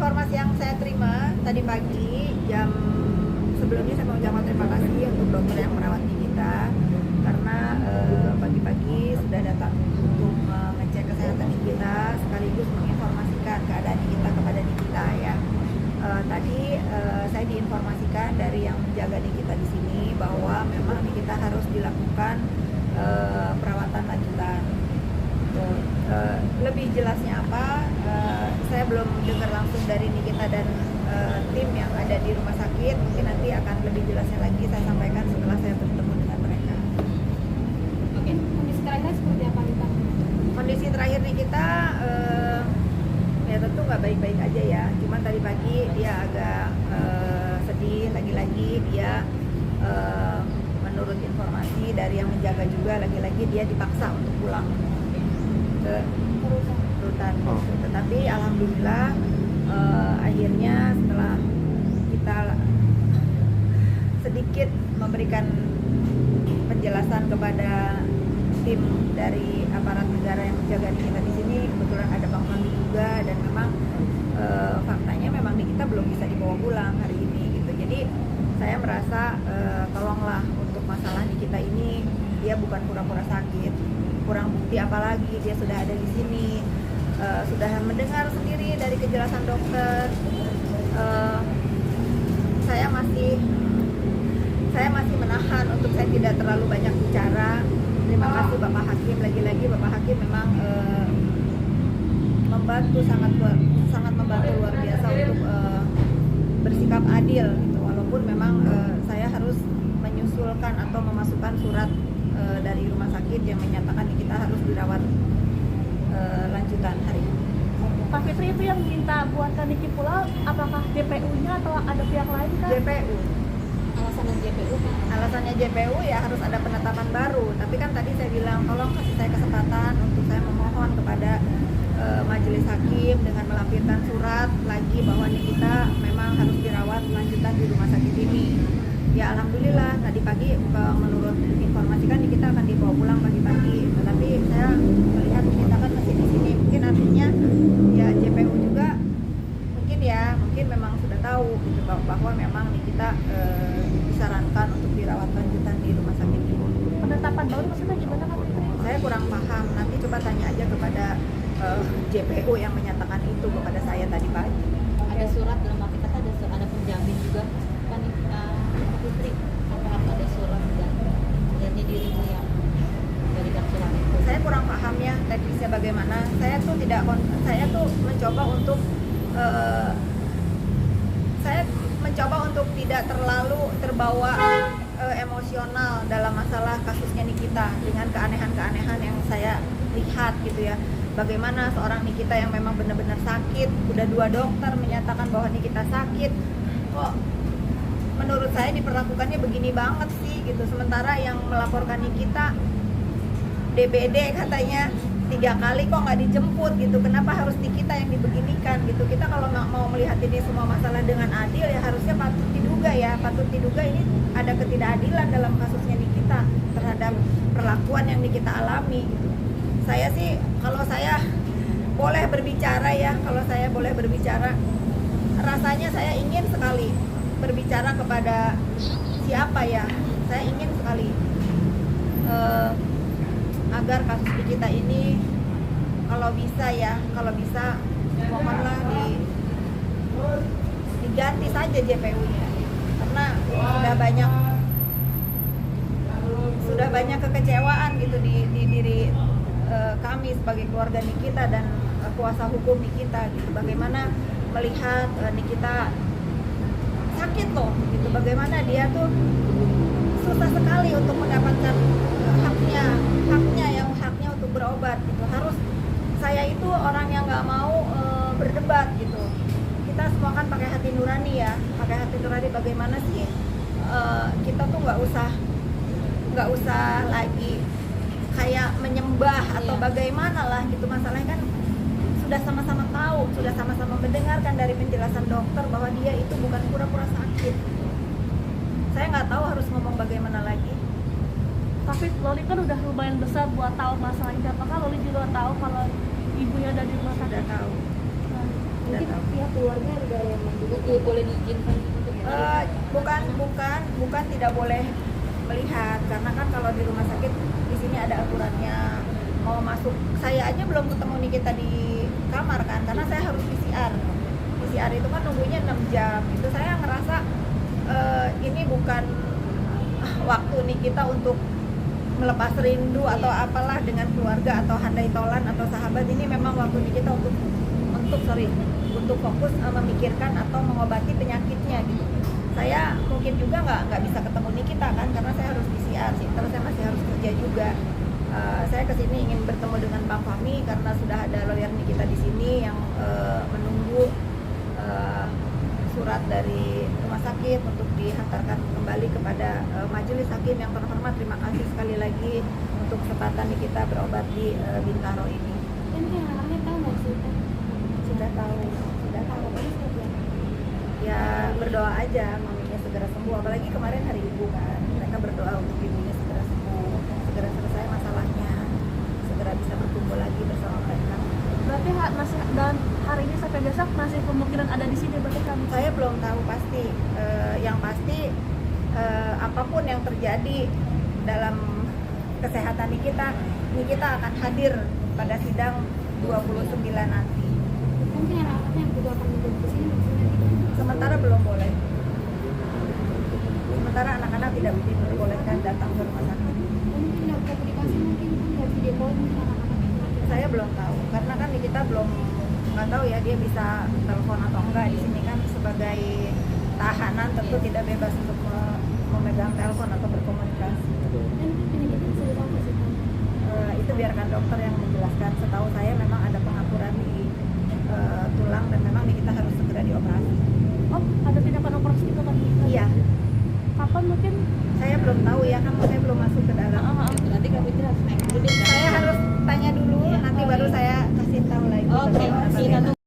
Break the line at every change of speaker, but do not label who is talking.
informasi yang saya terima tadi pagi sebelumnya saya mau ucapkan terima kasih untuk dokter yang merawat kita karena pagi-pagi sudah datang untuk mengecek kesehatan kita sekaligus menginformasikan keadaan kita kepada kita ya. Tadi saya diinformasikan dari yang menjaga kita di sini bahwa memang kita harus dilakukan perawatan lanjutan. Lebih jelasnya apa? Saya belum dengar langsung dari Nikita dan tim yang ada di rumah sakit. Mungkin nanti akan lebih jelasnya lagi saya sampaikan setelah saya bertemu dengan mereka.
Oke, kondisi terakhirnya seperti apa Nikita?
Kondisi terakhir Nikita ya tentu nggak baik-baik aja ya. Cuman tadi pagi dia agak sedih. Lagi-lagi dia menurut informasi dari yang menjaga juga lagi-lagi dia dipaksa untuk pulang ke rutan. Tetapi alhamdulillah akhirnya setelah kita sedikit memberikan penjelasan kepada tim dari aparat negara yang menjaga kita di sini, kebetulan ada Bang Mandi juga dan memang faktanya memang kita belum bisa dibawa pulang hari ini gitu. Jadi saya merasa tolonglah untuk masalah kita ini dia bukan pura-pura sakit, kurang bukti apalagi dia sudah ada di sini, sudah mendengar sendiri dari kejelasan dokter. Saya masih menahan untuk saya tidak terlalu banyak bicara. Terima kasih Bapak Hakim, lagi-lagi Bapak Hakim memang membantu sangat membantu luar biasa untuk bersikap adil gitu. Walaupun memang saya harus menyusulkan atau memasukkan surat dari rumah sakit yang menyatakan kita harus dirawat lanjutan hari ini.
Pak Fitri itu yang minta buatkan Niki pula, apakah JPU-nya atau ada pihak lain kan?
JPU.
Alasannya JPU kan?
Alasannya JPU ya harus ada penetapan baru. Tapi kan tadi saya bilang tolong kasih saya kesempatan untuk saya memohon kepada majelis hakim dengan melampirkan surat lagi bahwa Nikita memang harus dirawat lanjutan di rumah sakit ini. Ya alhamdulillah tadi pagi menurut informasi kan Nikita akan dibawa pulang pagi-pagi. Tetapi saya melihat Nikita kan masih di sini. Mungkin artinya ya JPU juga mungkin memang sudah tahu gitu, bahwa memang Nikita disarankan untuk dirawat lanjutan di rumah sakit ini.
Penetapan baru maksudnya gimana Pak Fitri?
Saya kurang paham. Nanti coba tanya aja kepada JPU yang menyatakan itu kepada saya tadi pagi.
Ada surat dalam arti kata ada penjamin juga kan Pak Fitri, apa harus ada surat dan jati dirimu yang memberikan surat itu?
Saya kurang paham ya teknisnya bagaimana. Saya tuh mencoba untuk tidak terlalu terbawa emosional dalam masalah kasusnya Nikita dengan keanehan-keanehan yang saya lihat gitu ya. Bagaimana seorang Nikita yang memang benar-benar sakit, udah 2 dokter menyatakan bahwa Nikita sakit, kok menurut saya diperlakukannya begini banget sih gitu. Sementara yang melaporkan Nikita DBD katanya 3 kali kok nggak dijemput gitu. Kenapa harus Nikita yang dibeginikan gitu? Kita kalau nggak mau melihat ini semua masalah dengan adil ya harusnya patut diduga ini ada ketidakadilan dalam kasusnya Nikita terhadap perlakuan yang Nikita alami gitu. Saya sih kalau saya boleh berbicara rasanya saya ingin sekali berbicara kepada siapa ya. Saya ingin sekali agar kasus Nikita ini kalau bisa mohonlah diganti saja JPU-nya karena sudah banyak kekecewaan gitu di diri kami sebagai keluarga Nikita dan kuasa hukum Nikita gitu. Bagaimana melihat Nikita sakit loh gitu, bagaimana dia tuh susah sekali untuk mendapatkan haknya untuk berobat gitu. Harus saya itu orang yang nggak mau berdebat gitu. Kita semua kan pakai hati nurani ya, bagaimana sih kita tuh nggak usah lagi kayak menyembah atau bagaimana lah gitu. Masalahnya kan sudah sama-sama tahu, sudah sama-sama mendengarkan dari penjelasan dokter bahwa dia itu bukan pura-pura sakit. Saya nggak tahu harus ngomong bagaimana lagi.
Tapi Loli kan udah lumayan besar buat tahu masalah ini. Apakah Loli juga tahu kalau ibunya ada di rumah sakit?
Sudah tahu.
Mungkin pihak
keluarga ada yang juga boleh diizinkan untuk
Bukan tidak boleh melihat, karena kan kalau di rumah sakit di sini ada aturannya. Mau masuk, saya aja belum ketemu Nikita di kamar kan, karena saya harus PCR. PCR itu kan nunggunya 6 jam. Itu saya ngerasa ini bukan waktu Nikita untuk melepas rindu atau apalah dengan keluarga atau handai tolan atau sahabat. Ini memang waktu Nikita untuk fokus memikirkan atau mengobati penyakitnya gitu. Saya mungkin juga nggak bisa ketemu Nikita kan, karena saya harus PCR sih, terus saya masih harus kerja juga. Saya kesini ingin bertemu dengan Bang Fahmi karena sudah ada lawyer Nikita di sini yang menunggu surat dari rumah sakit untuk dihantarkan kembali kepada majelis hakim yang terhormat. Terima kasih sekali lagi untuk kesempatan Nikita berobat di Bintaro ini.
Kan anaknya tahu nggak sih?
Sudah tahu. Ya berdoa aja maminya segera sembuh, apalagi kemarin hari ibu kan, mereka berdoa untuk ibunya segera sembuh, segera selesai masalahnya, segera bisa berkumpul lagi bersama mereka.
Berarti masih, dan hari ini sampai besok masih kemungkinan ada di sini berarti kami.
Saya belum tahu pasti. Yang pasti apapun yang terjadi dalam kesehatan Nikita akan hadir pada sidang 29 nanti.
Mungkin anak-anaknya juga akan menjadi ke sini maksudnya.
Sementara belum boleh. Sementara anak-anak tidak diperbolehkan datang ke rumah sakit.
Mungkin nggak komunikasi, mungkin kan nggak video call mungkin anak-anak.
Saya belum tahu, karena kan kita belum nggak tahu ya dia bisa telepon atau enggak. Di sini kan sebagai tahanan tentu tidak bebas untuk memegang telepon atau berkomunikasi.
Dan penyakitnya sudah apa sih kan?
Itu biarkan dokter yang menjelaskan. Setahu saya memang ada pengapuran di tulang dan memang kita harus segera dioperasi.
Oh, ada tindakan operasi itu kan?
Iya,
Kapan mungkin?
saya belum tahu ya, kan saya